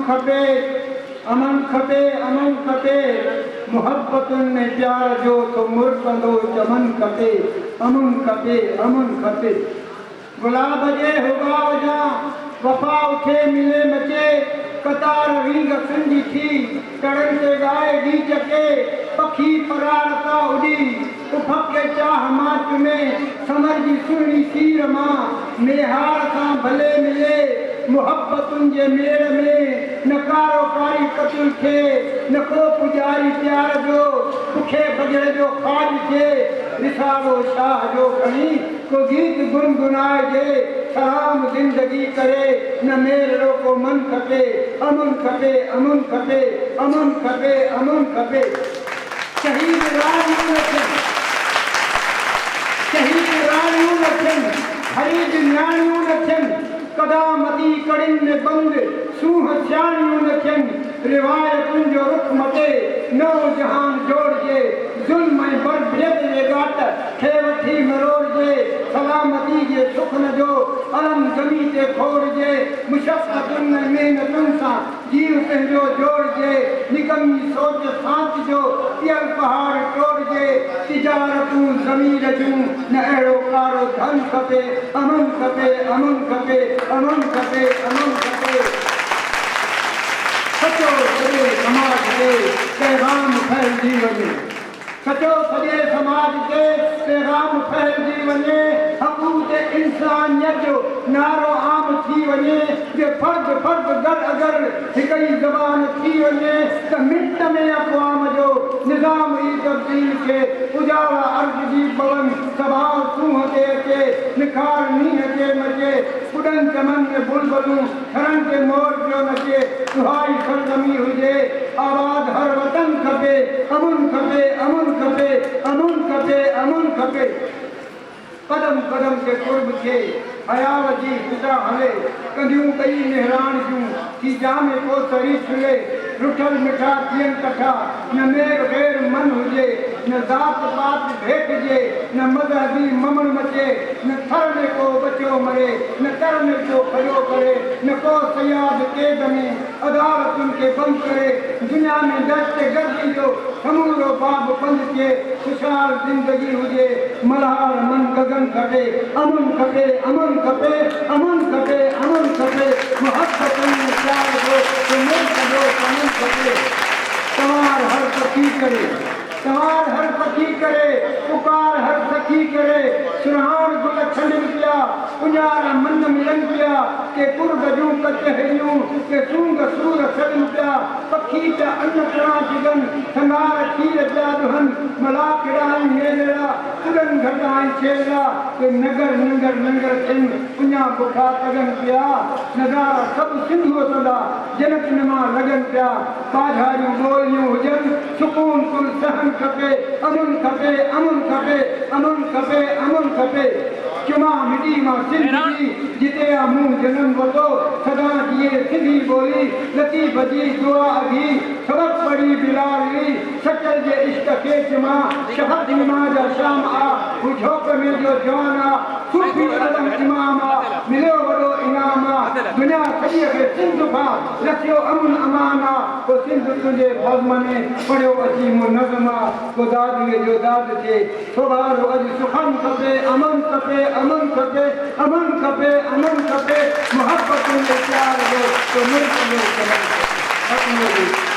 खपे अमन खपे अमन खपे मोहब्बतुनि में प्यार जो तो मुर्तदो चमन खपे अमन खपे अमन खपे गुलाब जे हुगाव जा वफा उठे मिले मचे कतार रींग सिंधी थी कड़न ते गाए गीत के पखी परारता उड़ी उफक के चाह माच में समर जी सुनी सीर मां मेहार सां भले मिले मोहब्बतुनि जे मेड़ में नकारो कारी कतुल थे नको पुजारी प्यार जो बुखे बजड़ जो खाज थे रिसालो शाह जो खणी को गीत गुनगुनाए जे सलाम जिंदगी करे न मेरे को मन खपे अमन खपे अमन खपे अमन खपे अमन खपे शहीद राजू लखन हरीज न्याणियों लखन कदामती कड़िन में बंद सूह स्याणियों लखन रिवायतुन जो रुख मटे नौ जहान जोड़ जे जुल्म में बर भेद जे गाट खे वठी मरोड़ जे सलामती जे सुख न जो अलम जमी ते खोड़ जे मुशक्क़तुन में मेहनतुन सां जीव पंहिंजो जोड़ जे निकमी सोच सांच जो पियल पहाड़ तोड़ जे तिजारतूं ज़मीर जूं न अहिड़ो कारो धन खपे अमन खपे अमन खपे अमन खपे अमन खपे सचो सॼे समाज ते पैगाम फैलिजी वञे सचो सॼे समाज ते पैगाम फैलिजी वञे हक़ूक़ इंसानियत जो नारो आम थी वञे जे फर्द फर्द गॾु अगरि हिक ई ज़बान थी वञे त मिंट में अक़वाम जो निज़ाम ई तब्दील खे उजाला अर्ज़ जी पवन सभाउ सूंह ते अचे निखार नींहं ते मचे उॾनि चमन में बुलबुलूं थरनि ते मोर पियो नचे सुहाई सरज़मी हुजे आबाद हर वतन खपे अमन खपे अमन खपे अमन खपे अमन खपे कदम कदम के कुर्ब थे हयाव जी खुदा हले कंदियूं कई निहरान जूं थी जामे को सरी छुले रुठल मिठा थियन कठा न मेर गैर मन हुजे न ज़ात पात भेटिजे न मज़हबी ममण मचे न थर में को बचो मरे न कर में को खड़ो करे न को सयाद कैद में अदालतुनि के बंद करे दुनिया में दस्त गर्दी जो समूरो बाब बंद के खुशहाल जिंदगी हुजे मल्हार मन गगन खपे अमन खपे अमन खपे अमन खपे अमन खपे मोहब्बतुनि में प्यार जो तो मुल्क जो अमन खपे तवार हर सखी करे तवार हर सखी करे पुकार हर सखी करे सुरहान गुल छंडन पिया पुञारा मन मिलन पिया के कुर्ब जूं कचहरियूं के सूंग सूर सड़न पिया पखी पिया अन्न करा जिगन संगार खीर पिया दुहन मला किराई मेरा उड़न घटाई छेला के नगर नंगर नंगर थिन पुञा बुखा तगन पिया नज़ारा सब सिंधु सदा जनत नमा लगन पिया बाझारियूं ॿोलियूं हुजन सुकून कुल सहन खपे अमन खपे अमन खपे अमन खपे अमन खपे चुमा मिटी मां सिंधी जिते आ मुंह जनम वतो सदा जिए सिंधी बोली लतीफ़ जी दुआ अभी सबक पढ़ी बिलाली सचल जे इश्क के चुमा शहद नमाज शाम आ बुझोक में जो जवान आ सूफी अलम इमाम आ मिलियो वॾो इनाम आ दुनिया सॼीअ खे सिंध खां रखियो अमन अमान आ को सिंध तुंहिंजे बज़्म में पढ़ियो अची मूं नज़म आ को दादीअ जो दाद थिए सोभारो अॼु सुखन खपे अमन खपे अमन खपे अमन खपे अमन खपे मोहब्बतुनि में प्यार जो तो मुल्क जो चमन खपे